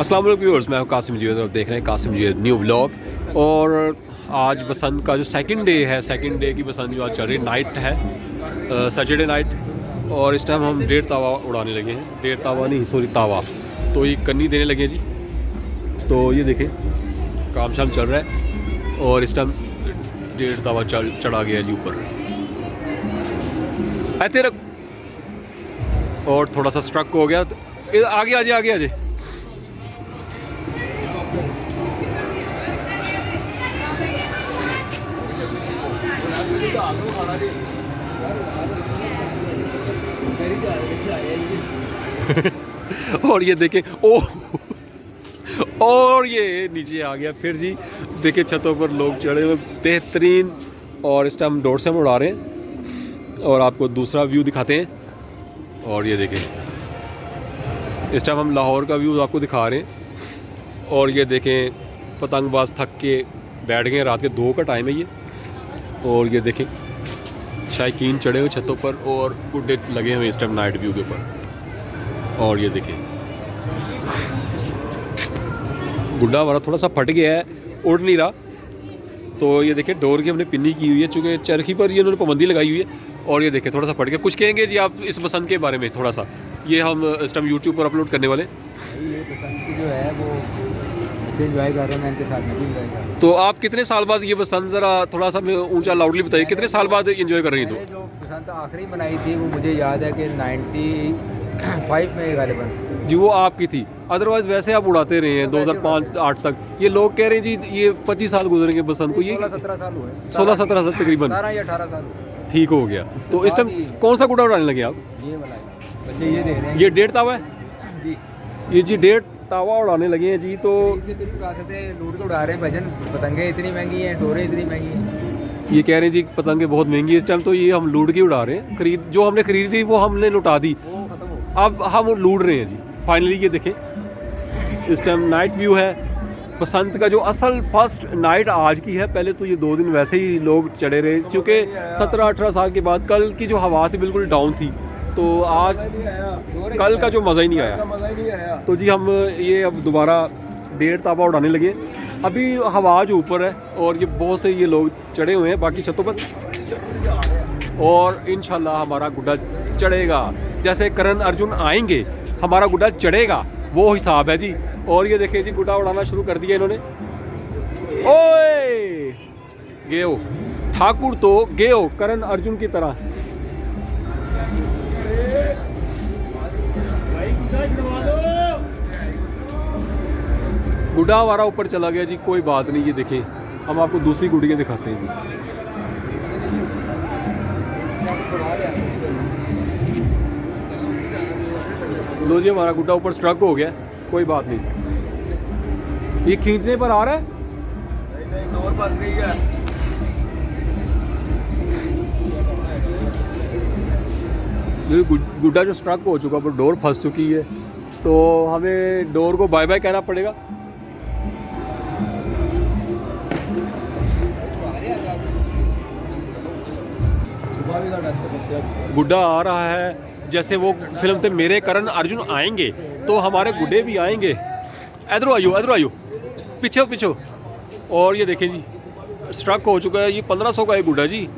अस्सलाम वालेकुम व्यूअर्स, मैं हूं कासिम जी और आप देख रहे हैं कासिम जी न्यू व्लॉग। और आज बसंत का जो सेकंड डे है, सेकंड डे की बसंत जो आज चल रही है, नाइट है, सैटरडे नाइट। और इस टाइम हम 1.5 तावा उड़ाने लगे हैं। 1.5 तावा नहीं, सॉरी तावा। तो ये कन्नी देने लगे हैं जी। तो ये देखें काम शाम चल रहा है और इस टाइम 1.5 तावा चढ़ा गया जी ऊपर। ऐसे रख। और थोड़ा सा स्ट्रक हो गया। आगे आजे आगे आजे। और ये देखें, ओ और ये नीचे आ गया फिर जी। देखें छतों पर लोग चढ़े हुए बेहतरीन। और इस टाइम डोर से हम उड़ा रहे हैं और आपको दूसरा व्यू दिखाते हैं। और ये देखें इस टाइम हम लाहौर का व्यू आपको दिखा रहे हैं। और ये देखें पतंगबाज थक के बैठ गए। रात के 2 का टाइम है ये। और ये देखें शायकीन चढ़े हुए छतों पर और गुड्डे लगे हुए इस टाइम नाइट व्यू के ऊपर। और ये देखें गुड्डा हमारा थोड़ा सा फट गया है, उड़ नहीं रहा। तो ये देखें डोर की हमने पिन्नी की हुई है, चूँकि चरखी पर ये उन्होंने पाबंदी लगाई हुई है। और ये देखें थोड़ा सा फट गया। कुछ कहेंगे जी आप इस बसंत के बारे में थोड़ा सा? ये हम इस टाइम यूट्यूब पर अपलोड करने वाले। ये बसंत की जो है वो बच्चे इंजॉय कर रहे हैं, मैं इनके साथ में भी इंजॉय कर रहा हूँ। तो आप कितने साल बाद ये बसंत, ज़रा थोड़ा सा ऊंचा लाउडली बताइए, कितने साल बाद इंजॉय कर रही हैं? मैंने जो बसंत आखिरी मनाई थी वो मुझे याद है कि 95 में गालिबन जी वो आपकी थी। अदरवाइज वैसे आप उड़ाते रहे हैं 2005-8 तक। ये लोग कह रहे हैं जी ये 25 साल गुजरेंगे बसंत को। ये 16-17 साल हुए, 16-17 साल तकरीबन 17 या 18 साल हुए। ठीक हो गया। तो इस टाइम कौन सा गुड्डा उड़ाने लगे आप? ये वाला है। बच्चे ये दे रहे हैं ये 1.5 तावा है जी। ये जी। 1.5 तावा उड़ाने लगे हैं जी। तो लूट के उड़ा रहे हैं भजन। पतंगे इतनी महंगी हैं, डोरें इतनी महंगी हैं। ये कह रहे हैं जी पतंगे बहुत महंगी है इस टाइम। तो ये हम लूट के उड़ा रहे हैं। जो हमने खरीदी थी वो हमने लुटा दी, वो खत्म हो अब हम लूट रहे हैं जी फाइनली। ये देखें इस टाइम नाइट व्यू है बसंत का। जो असल फर्स्ट नाइट आज की है। पहले तो ये 2 दिन वैसे ही लोग चढ़े रहे, क्योंकि 17-18 साल के बाद कल की जो हवा थी बिल्कुल डाउन थी। तो आज कल का जो मज़ा ही नहीं आया। तो जी हम ये अब दोबारा 1.5 तावा उड़ाने लगे। अभी हवा जो ऊपर है और ये बहुत से ये लोग चढ़े हुए हैं बाकी छतों पर। और इंशाल्लाह हमारा गुड्डा चढ़ेगा। जैसे करण अर्जुन आएंगे हमारा गुड्डा चढ़ेगा, वो हिसाब है जी। और ये देखिए जी गुड्डा उड़ाना शुरू कर दिया इन्होंने। ओए गेओ ठाकुर तो गेओ करण अर्जुन की तरह। गुड्डा हमारा ऊपर चला गया जी, कोई बात नहीं। ये देखें हम आपको दूसरी गुड्डियाँ दिखाते हैं जी। लो जी हमारा गुड्डा ऊपर स्ट्रक हो गया, कोई बात नहीं। ये खींचने पर आ रहा है। नहीं, डोर फंस गई है। गुड्डा जो स्ट्रक हो चुका पर डोर फंस चुकी है, तो हमें डोर को बाय बाय कहना पड़ेगा। गुड्डा आ रहा है जैसे वो फिल्म थे मेरे करण अर्जुन आएंगे तो हमारे गुड्डे भी आएंगे। इधर आइयो पीछे पीछे। और ये देखें जी स्ट्रक हो चुका है। ये 1500 का है गुड्डा जी।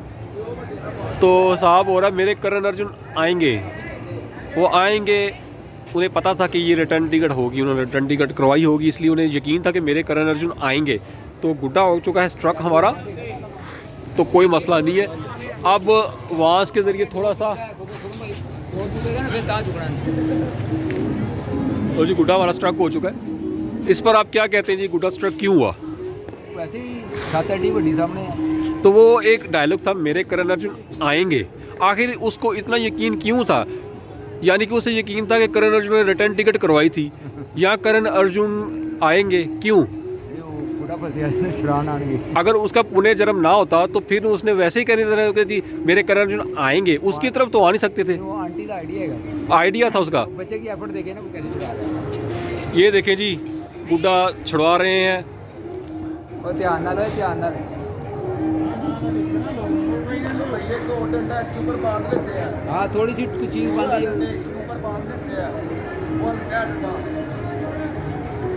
तो साहब हो रहा है मेरे करण अर्जुन आएंगे, वो आएंगे। उन्हें पता था कि ये रिटर्न टिकट होगी, उन्होंने रिटर्न टिकट करवाई होगी, इसलिए उन्हें यकीन था कि मेरे करण अर्जुन आएंगे। तो गुड्डा हो चुका है स्ट्रक हमारा, तो कोई मसला नहीं है। अब वांस के ज़रिए थोड़ा सा और जी गुड्डा हमारा स्ट्रक हो चुका है। इस पर आप क्या कहते हैं जी, गुड्डा स्ट्रक क्यों हुआ? वैसे ही छाती बड़ी सामने है। तो वो एक डायलॉग था मेरे करण अर्जुन आएंगे, आखिर उसको इतना यकीन क्यों था? यानी कि उसे यकीन था कि करण अर्जुन ने रिटर्न टिकट करवाई थी, या करण अर्जुन आएंगे क्यों? अगर उसका पुण्य जन्म ना होता तो फिर उसने वैसे ही कहने था जी मेरे करण अर्जुन आएंगे, उसकी तरफ तो आ नहीं सकते थे। वो आंटी का आइडिया था उसका। बच्चे की एफर्ट देखे ना वो कैसे छुड़ा रहा है। ये देखें जी गुड्डा छुड़वा रहे हैं। और ध्यान ना दे, ध्यान ना दे। हाँ थोड़ी सी चीज बांधी है।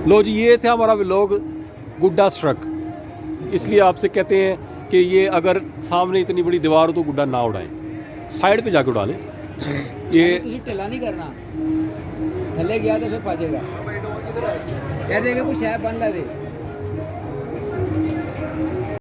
लो जी, ये थे हमारा व्लॉग गुड्डा स्ट्रक। इसलिए आपसे कहते हैं कि ये अगर सामने इतनी बड़ी दीवार हो तो गुड्डा ना उड़ाएं, साइड पे जाके उड़ा लें। ये तुझे टेला नहीं करना, थले गया तो फिर पाजेगा कह देगा कुछ है बंद दे